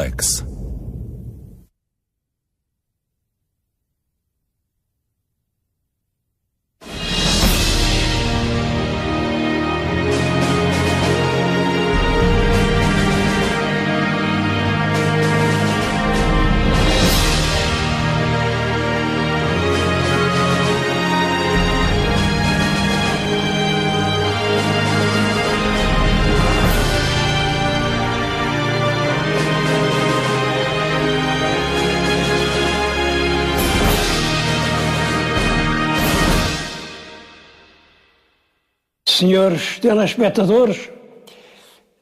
X. Senhores telespectadores,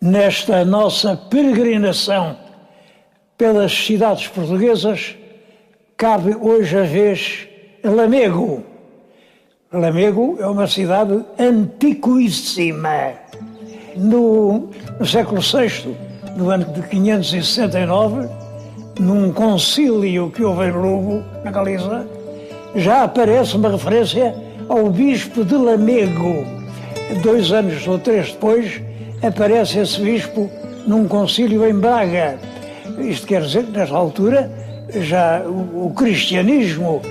nesta nossa peregrinação pelas cidades portuguesas, cabe hoje a vez a Lamego. Lamego é uma cidade antiquíssima. No século VI, no ano de 569, num concílio que houve em Lugo, na Galiza, já aparece uma referência ao bispo de Lamego. 2 anos ou 3 depois, aparece esse bispo num concílio em Braga. Isto quer dizer que, nesta altura, já o cristianismo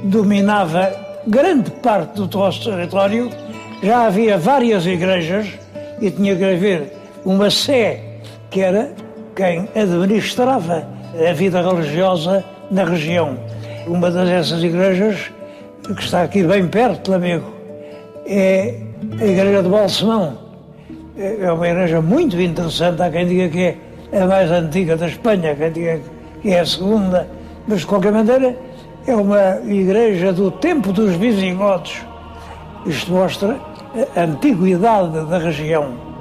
dominava grande parte do nosso território, já havia várias igrejas e tinha que haver uma sé, que era quem administrava a vida religiosa na região. Uma dessas igrejas, que está aqui bem perto de Lamego, é a Igreja de Balsemão. É uma igreja muito interessante. Há quem diga que é a mais antiga da Espanha, há quem diga que é a segunda, mas de qualquer maneira é uma igreja do tempo dos visigodos. Isto mostra a antiguidade da região.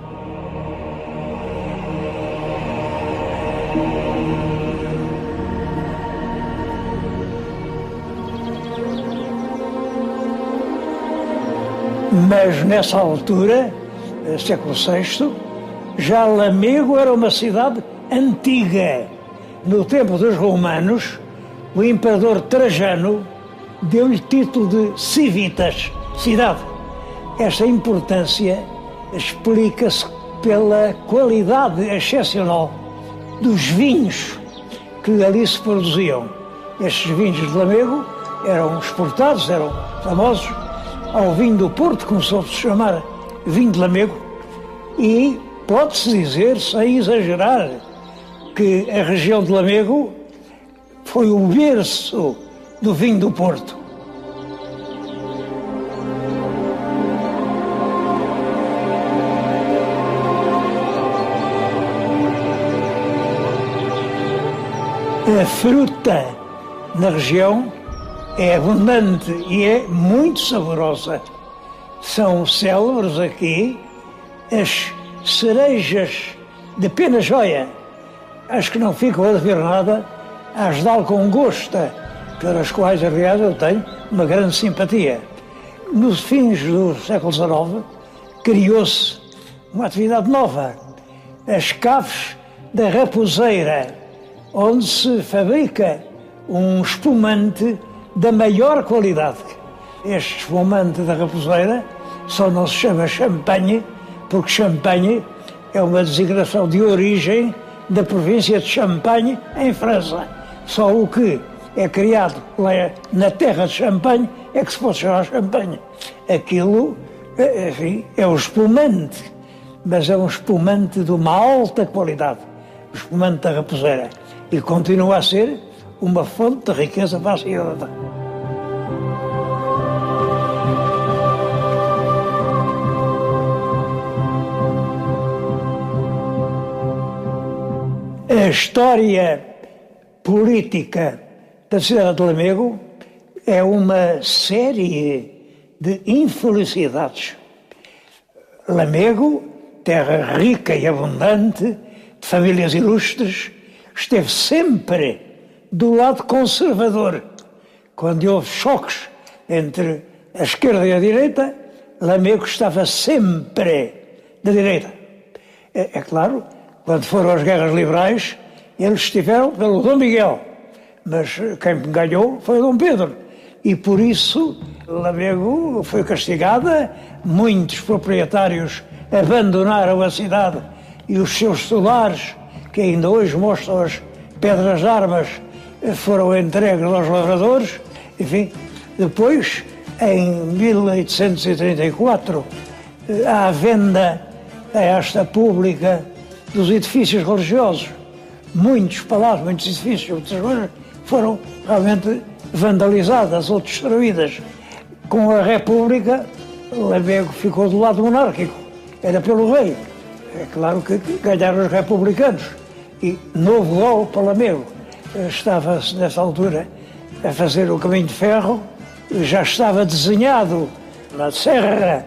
Mas nessa altura, século VI, já Lamego era uma cidade antiga. No tempo dos romanos, o imperador Trajano deu-lhe título de civitas, cidade. Esta importância explica-se pela qualidade excepcional dos vinhos que ali se produziam. Estes vinhos de Lamego eram exportados, eram famosos. Ao vinho do Porto começou-se a chamar vinho de Lamego e pode-se dizer, sem exagerar, que a região de Lamego foi o berço do vinho do Porto. A fruta na região é abundante e é muito saborosa. São célebres aqui as cerejas de pena-joia, as que não ficam a dever nada, as de Alcongosta, pelas quais, aliás, eu tenho uma grande simpatia. Nos fins do século XIX, criou-se uma atividade nova, as caves da Raposeira, onde se fabrica um espumante da maior qualidade. Este espumante da Raposeira só não se chama champanhe, porque champanhe é uma designação de origem da província de Champagne, em França. Só o que é criado lá na terra de Champagne é que se pode chamar champanhe. Aquilo, enfim, é um espumante, mas é um espumante de uma alta qualidade, o espumante da Raposeira, e continua a ser uma fonte de riqueza para a cidade. A história política da cidade de Lamego é uma série de infelicidades. Lamego, terra rica e abundante, de famílias ilustres, esteve sempre do lado conservador. Quando houve choques entre a esquerda e a direita, Lamego estava sempre da direita. É claro, quando foram as guerras liberais, eles estiveram pelo Dom Miguel, mas quem ganhou foi Dom Pedro. E por isso Lamego foi castigada, muitos proprietários abandonaram a cidade e os seus solares, que ainda hoje mostram pedras de armas foram entregues aos lavradores, enfim. Depois, em 1834, há a venda a esta pública dos edifícios religiosos. Muitos palácios, muitos edifícios, muitas coisas foram realmente vandalizadas ou destruídas. Com a República, Lamego ficou do lado monárquico, era pelo rei. É claro que ganharam os republicanos. E novo golpe para Lamego. Estava, nessa altura, a fazer o caminho de ferro, já estava desenhado na serra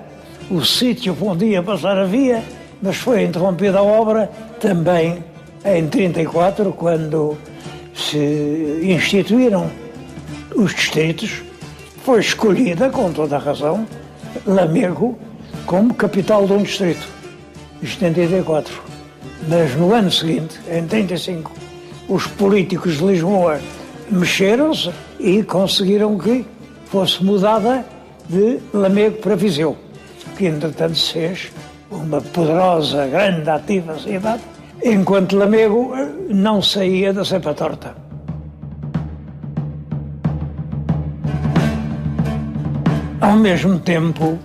o sítio onde ia passar a via, mas foi interrompida a obra também em 34, quando se instituíram os distritos. Foi escolhida, com toda a razão, Lamego como capital de um distrito, isto em 34. Mas no ano seguinte, em 35, os políticos de Lisboa mexeram-se e conseguiram que fosse mudada de Lamego para Viseu, que entretanto se fez uma poderosa, grande, ativa cidade, enquanto Lamego não saía da cepa torta. Ao mesmo tempo,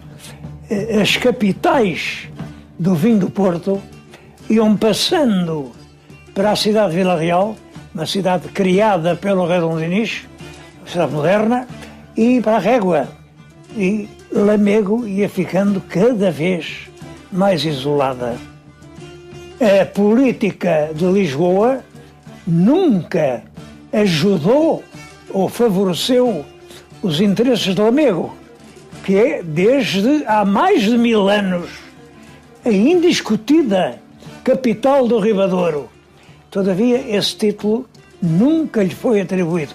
as capitais do vinho do Porto iam passando para a cidade de Vila Real, uma cidade criada pelo rei Dom Dinis, uma cidade moderna, e para a Régua. E Lamego ia ficando cada vez mais isolada. A política de Lisboa nunca ajudou ou favoreceu os interesses de Lamego, que é, desde há mais de 1000 anos, a indiscutida capital do Ribadouro. Todavia, esse título nunca lhe foi atribuído.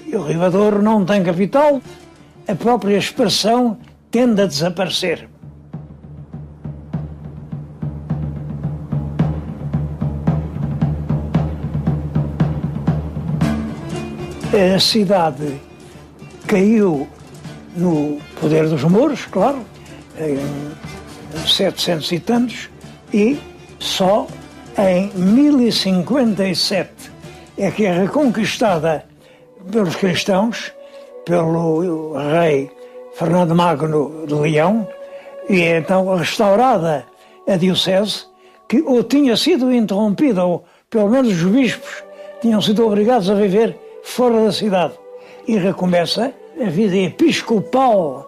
E o Ribadouro não tem capital, a própria expressão tende a desaparecer. A cidade caiu no poder dos mouros, claro, em 700 e tantos, e só em 1057 é que é reconquistada pelos cristãos, pelo rei Fernando Magno de Leão, e é então restaurada a diocese, que ou tinha sido interrompida, ou pelo menos os bispos tinham sido obrigados a viver fora da cidade, e recomeça a vida episcopal,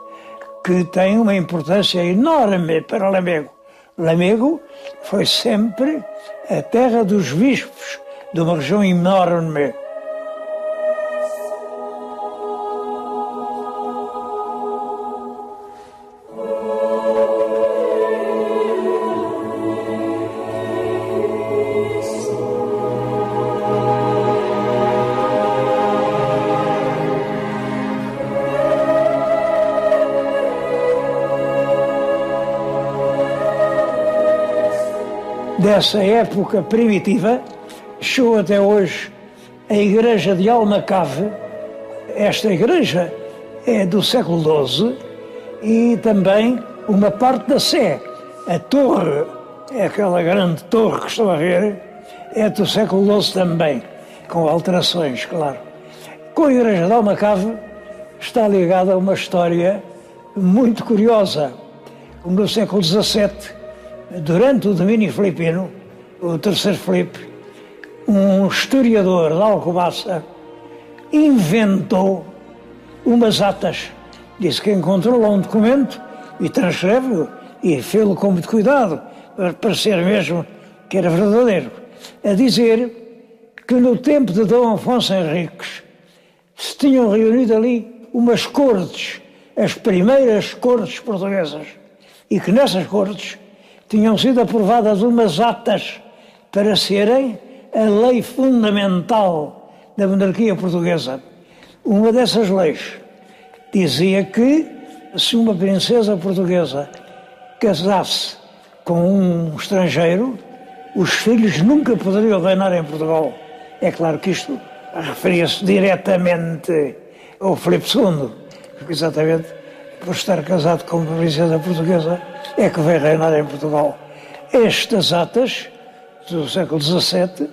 que tem uma importância enorme para Lamego. Lamego foi sempre a terra dos bispos, de uma região enorme. Dessa época primitiva, chegou até hoje a igreja de Almacave. Esta igreja é do século XII e também uma parte da Sé. A torre, é aquela grande torre que estão a ver, é do século XII também, com alterações, claro. Com a igreja de Almacave está ligada a uma história muito curiosa. No século XVII, durante o domínio filipino, o terceiro Filipe, um historiador de Alcobaça inventou umas atas. Disse que encontrou lá um documento e transcreve-o e fê-lo com muito cuidado, para parecer mesmo que era verdadeiro, a dizer que no tempo de Dom Afonso Henriques se tinham reunido ali umas cortes, as primeiras cortes portuguesas, e que nessas cortes tinham sido aprovadas umas atas para serem a lei fundamental da monarquia portuguesa. Uma dessas leis dizia que se uma princesa portuguesa casasse com um estrangeiro, os filhos nunca poderiam reinar em Portugal. É claro que isto referia-se diretamente ao Filipe II, exatamente por estar casado com uma princesa portuguesa, é que veio reinar em Portugal. Estas atas do século XVII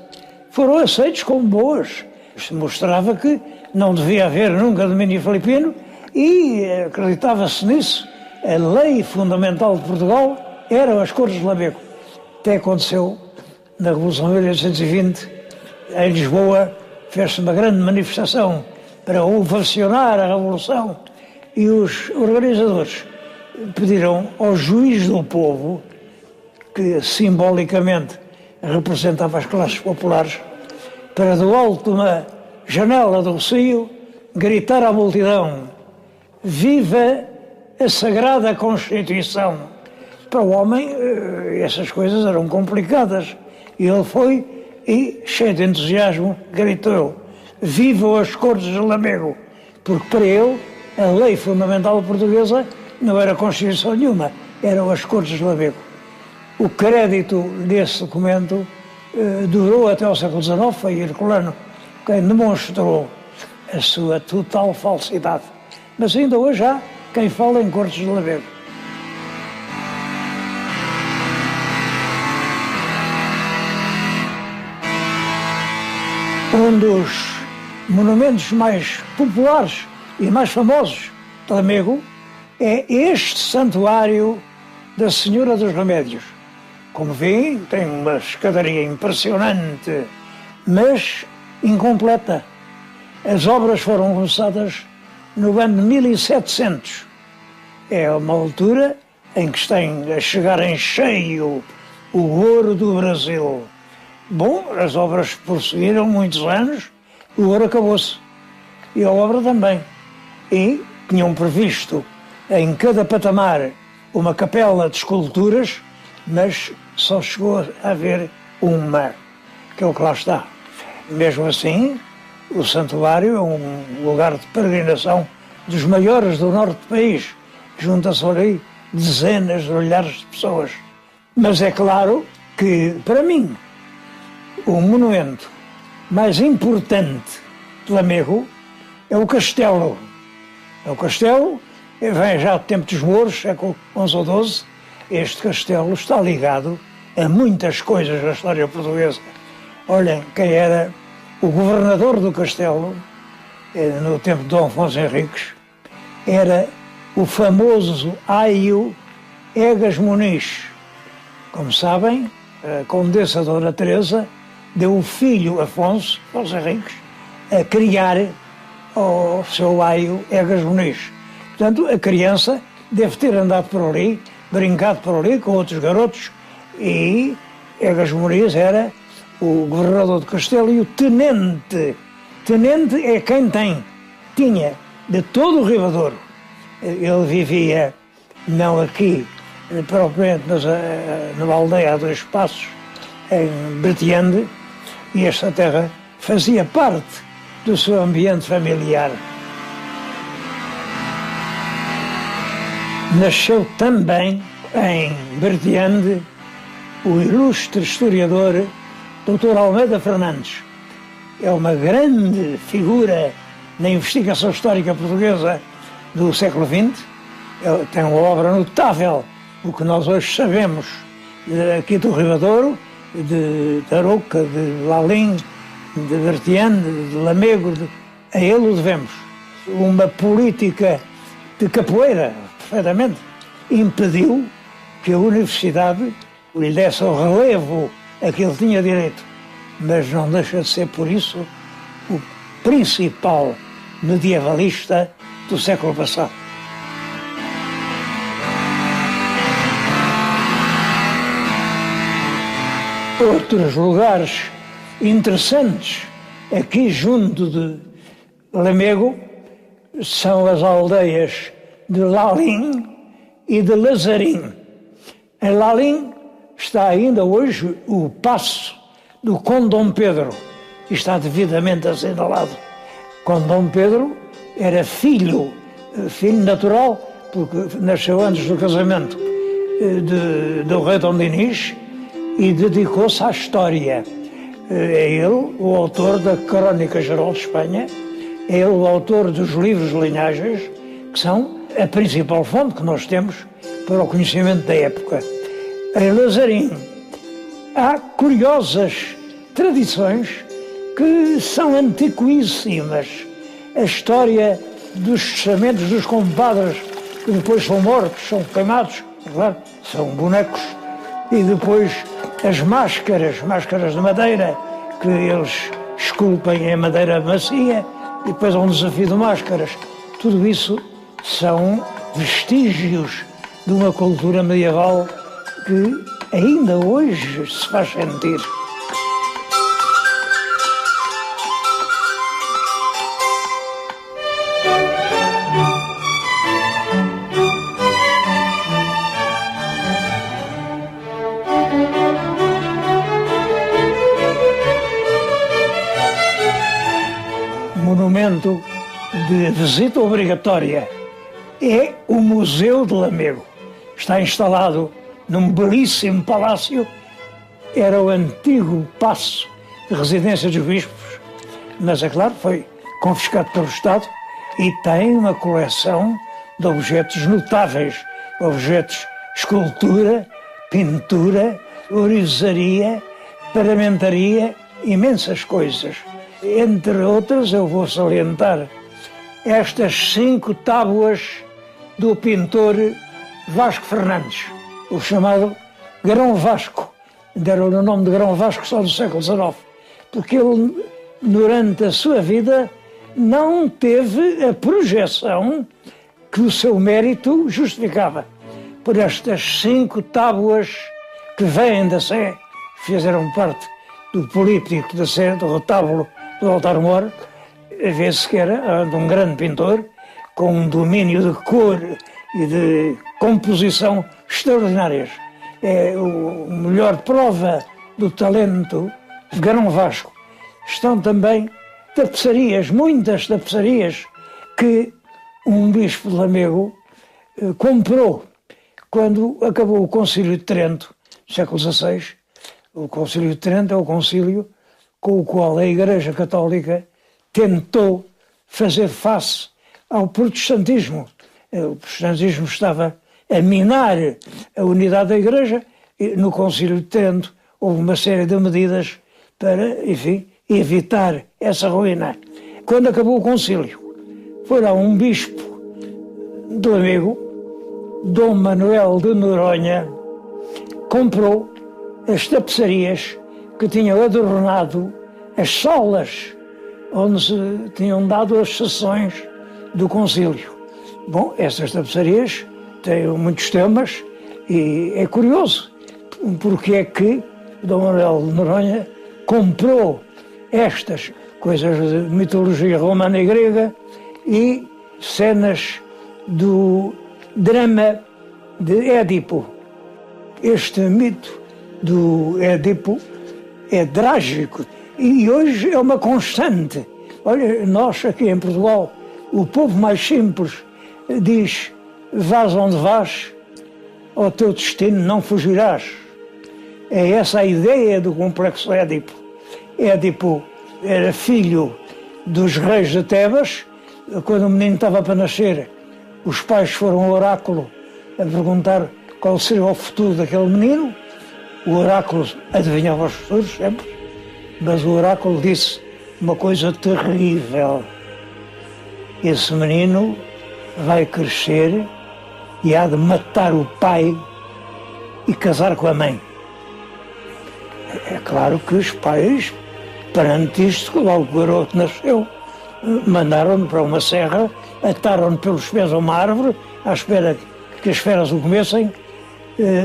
foram aceitos como boas. Isto mostrava que não devia haver nunca domínio filipino e acreditava-se nisso. A lei fundamental de Portugal eram as Cortes de Lamego. Até aconteceu na Revolução de 1820, em Lisboa, fez-se uma grande manifestação para ovacionar a Revolução e os organizadores pediram ao juiz do povo, que simbolicamente representava as classes populares, para do alto de uma janela do Rossio gritar à multidão: viva a Sagrada Constituição! Para o homem essas coisas eram complicadas e ele foi e, cheio de entusiasmo, gritou: viva as Cortes de Lamego! Porque para ele a lei fundamental portuguesa não era Constituição nenhuma, eram as Cortes de Lamego. O crédito desse documento durou até ao século XIX, foi Herculano quem demonstrou a sua total falsidade. Mas ainda hoje há quem fala em Cortes de Lamego. Um dos monumentos mais populares e mais famosos de Lamego é este santuário da Senhora dos Remédios. Como vêem, tem uma escadaria impressionante, mas incompleta. As obras foram começadas no ano de 1700. É uma altura em que está a chegar em cheio o ouro do Brasil. Bom, as obras prosseguiram muitos anos, o ouro acabou-se. E a obra também. E tinham previsto em cada patamar uma capela de esculturas, mas só chegou a haver uma, que é o que lá está. Mesmo assim, o santuário é um lugar de peregrinação dos maiores do norte do país. Junta-se ali dezenas de milhares de pessoas. Mas é claro que, para mim, o monumento mais importante de Lamego é o castelo. É o castelo, vem já do tempo dos mouros, século XI ou XII. Este castelo está ligado a muitas coisas da história portuguesa. Olhem, quem era o governador do castelo, no tempo de Dom Afonso Henriques, era o famoso aio Egas Muniz. Como sabem, a Condessa Dona Teresa deu o filho Afonso Henriques a criar o seu aio Egas Muniz. Portanto, a criança deve ter andado por ali, brincado por ali com outros garotos, e Egas Muniz era o governador do castelo e o tenente. Tenente é quem tinha de todo o Rio. Ele vivia, não aqui, propriamente, mas numa aldeia a 2 passos, em Bretiande, e esta terra fazia parte do seu ambiente familiar. Nasceu também em Bretiande o ilustre historiador Dr. Almeida Fernandes. É uma grande figura na investigação histórica portuguesa do século XX. Ele tem uma obra notável, o que nós hoje sabemos aqui do Rio, de Arouca, de Lalín, de Bertiande, de Lamego, a ele o devemos. Uma política de capoeira, perfeitamente, impediu que a universidade lhe desse o relevo a que ele tinha direito. Mas não deixa de ser, por isso, o principal medievalista do século passado. Outros lugares interessantes aqui junto de Lamego são as aldeias de Lalín e de Lazarim. Em Lalín está ainda hoje o paço do Conde Dom Pedro, que está devidamente assinalado. Conde Dom Pedro era filho natural, porque nasceu antes do casamento do rei Dom Dinis, e dedicou-se à história. É ele o autor da Crónica Geral de Espanha, é ele o autor dos livros de linhagens, que são a principal fonte que nós temos para o conhecimento da época. Em Lazarim há curiosas tradições que são antiquíssimas. A história dos testamentos dos compadres, que depois são mortos, são queimados, claro, são bonecos, e depois as máscaras de madeira, que eles esculpem em madeira macia, e depois há um desafio de máscaras. Tudo isso são vestígios de uma cultura medieval que ainda hoje se faz sentir. Monumento de visita obrigatória é o Museu de Lamego. Está instalado num belíssimo palácio. Era o antigo paço de residência dos bispos, mas, é claro, foi confiscado pelo Estado e tem uma coleção de objetos notáveis, objetos de escultura, pintura, ourivesaria, paramentaria, imensas coisas. Entre outras, eu vou salientar estas 5 tábuas do pintor Vasco Fernandes, o chamado Grão Vasco. Deram-lhe o nome de Grão Vasco só do século XIX, porque ele, durante a sua vida, não teve a projeção que o seu mérito justificava. Por estas 5 tábuas que vêm da Sé, fizeram parte do políptico da Sé, do retábulo do altar-mor, vê-se que era de um grande pintor, com um domínio de cor e de composição extraordinárias. É a melhor prova do talento de Grão Vasco. Estão também tapeçarias, muitas tapeçarias, que um bispo de Lamego comprou quando acabou o Concílio de Trento, no século XVI. O Concílio de Trento é o concílio com o qual a Igreja Católica tentou fazer face ao protestantismo. O protestantismo estava a minar a unidade da Igreja e no Concílio de Trento houve uma série de medidas para, enfim, evitar essa ruína. Quando acabou o concílio, foi lá um bispo de Lamego, Dom Manuel de Noronha, comprou as tapeçarias que tinham adornado as salas onde se tinham dado as sessões do concílio. Bom, essas tapeçarias têm muitos temas e é curioso porque é que Dom Manuel de Noronha comprou estas coisas de mitologia romana e grega e cenas do drama de Édipo. Este mito do Édipo é trágico e hoje é uma constante. Olha, nós aqui em Portugal, o povo mais simples diz: vás onde vás, ao teu destino não fugirás. É essa a ideia do complexo Édipo. Édipo era filho dos reis de Tebas. Quando o menino estava para nascer, os pais foram ao oráculo a perguntar qual seria o futuro daquele menino. O oráculo adivinhava os futuros sempre, mas o oráculo disse uma coisa terrível: esse menino vai crescer e há de matar o pai e casar com a mãe. É claro que os pais, perante isto, logo que o garoto nasceu, mandaram-no para uma serra, ataram-no pelos pés a uma árvore, à espera que as feras o comessem,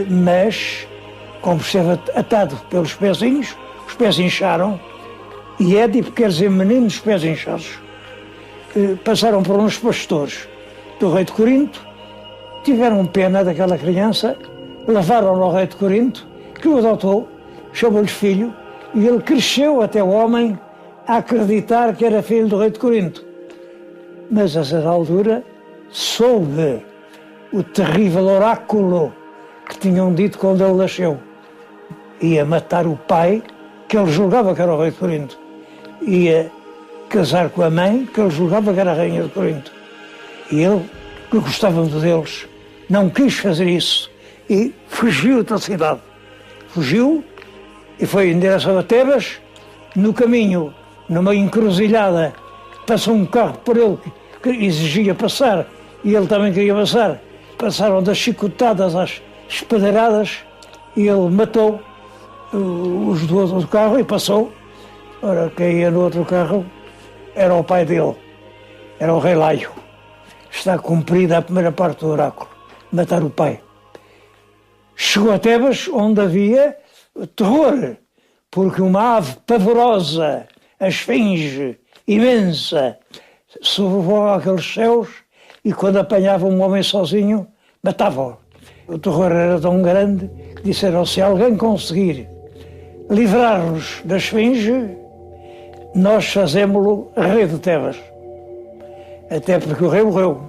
mas, como esteve atado pelos pezinhos, os pés incharam, e Édipo quer dizer menino dos pés inchados. Passaram por uns pastores do rei de Corinto, tiveram pena daquela criança, levaram-no ao rei de Corinto, que o adotou, chamou-lhe filho, e ele cresceu até o homem a acreditar que era filho do rei de Corinto. Mas a certa altura soube o terrível oráculo que tinham dito quando ele nasceu. Ia matar o pai, que ele julgava que era o rei de Corinto. Ia casar com a mãe, que ele julgava que era a rainha de Corinto. E ele, que gostava muito deles, não quis fazer isso e fugiu da cidade. Fugiu e foi em direção a Tebas. No caminho numa encruzilhada, passou um carro por ele que exigia passar, e ele também queria passar. Passaram das chicotadas às espedairadas, e ele matou os do outro carro e passou. Ora, quem ia no outro carro era o pai dele, era o rei Laio. Está cumprida a primeira parte do oráculo, matar o pai. Chegou a Tebas, onde havia terror, porque uma ave pavorosa, a esfinge, imensa, sobrevoava aqueles céus e quando apanhava um homem sozinho, matava-o. O terror era tão grande que disseram, se alguém conseguir livrar-nos da esfinge, nós fazemos-lo rei de Tebas. Até porque o rei morreu.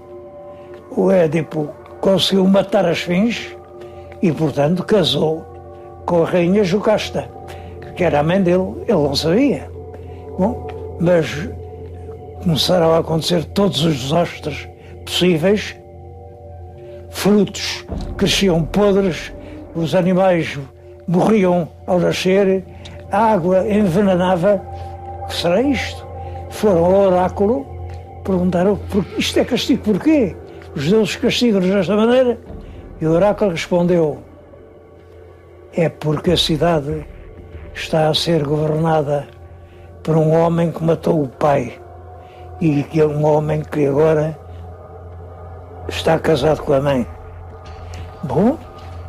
O Édipo conseguiu matar a esfinge e, portanto, casou com a rainha Jocasta, que era a mãe dele, ele não sabia. Bom, mas começaram a acontecer todos os desastres possíveis, frutos cresciam podres, os animais morriam ao nascer, a água envenenava. O que será isto? Foram ao oráculo, perguntaram, isto é castigo porquê? Os deuses castigam-nos desta maneira? E o oráculo respondeu, é porque a cidade está a ser governada por um homem que matou o pai e que é um homem que agora está casado com a mãe. Bom,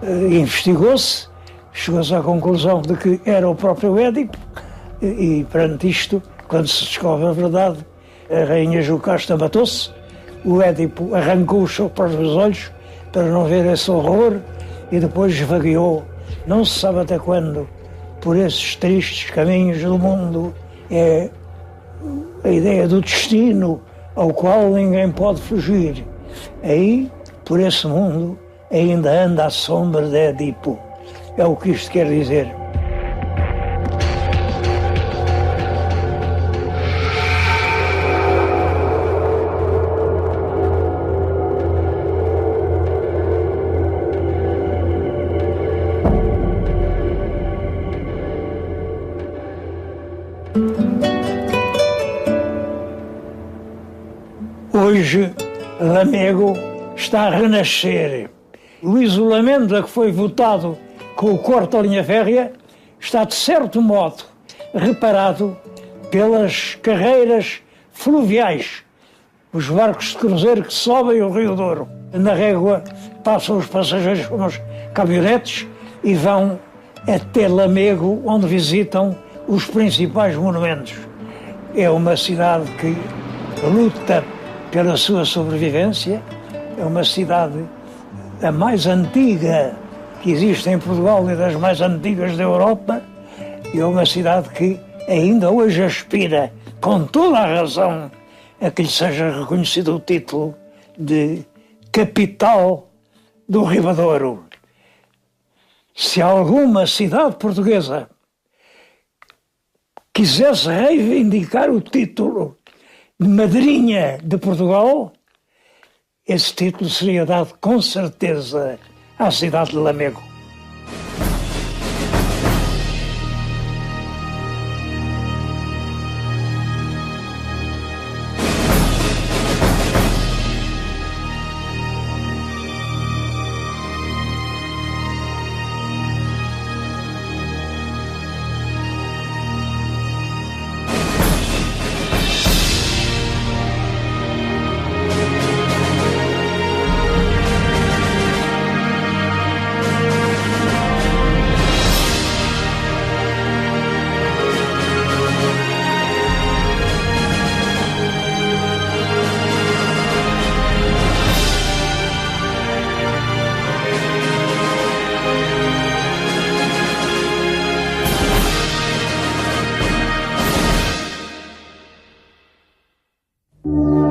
investigou-se, chegou-se à conclusão de que era o próprio Édipo e perante isto, quando se descobre a verdade, a rainha Jocasta matou-se, o Édipo arrancou os seus próprios olhos para não ver esse horror e depois vagueou, não se sabe até quando, por esses tristes caminhos do mundo. É a ideia do destino ao qual ninguém pode fugir. Aí, por esse mundo, ainda anda a sombra de Édipo. É o que isto quer dizer. Hoje, Lamego está a renascer. O isolamento a que foi votado com o corte da linha férrea está, de certo modo, reparado pelas carreiras fluviais, os barcos de cruzeiro que sobem o Rio Douro. Na régua passam os passageiros com as caminhonetes e vão até Lamego, onde visitam os principais monumentos. É uma cidade que luta pela sua sobrevivência, é uma cidade a mais antiga que existe em Portugal e das mais antigas da Europa, e é uma cidade que ainda hoje aspira, com toda a razão, a que lhe seja reconhecido o título de capital do Ribadouro. Se alguma cidade portuguesa quisesse reivindicar o título de madrinha de Portugal, esse título seria dado com certeza à cidade de Lamego. Thank you.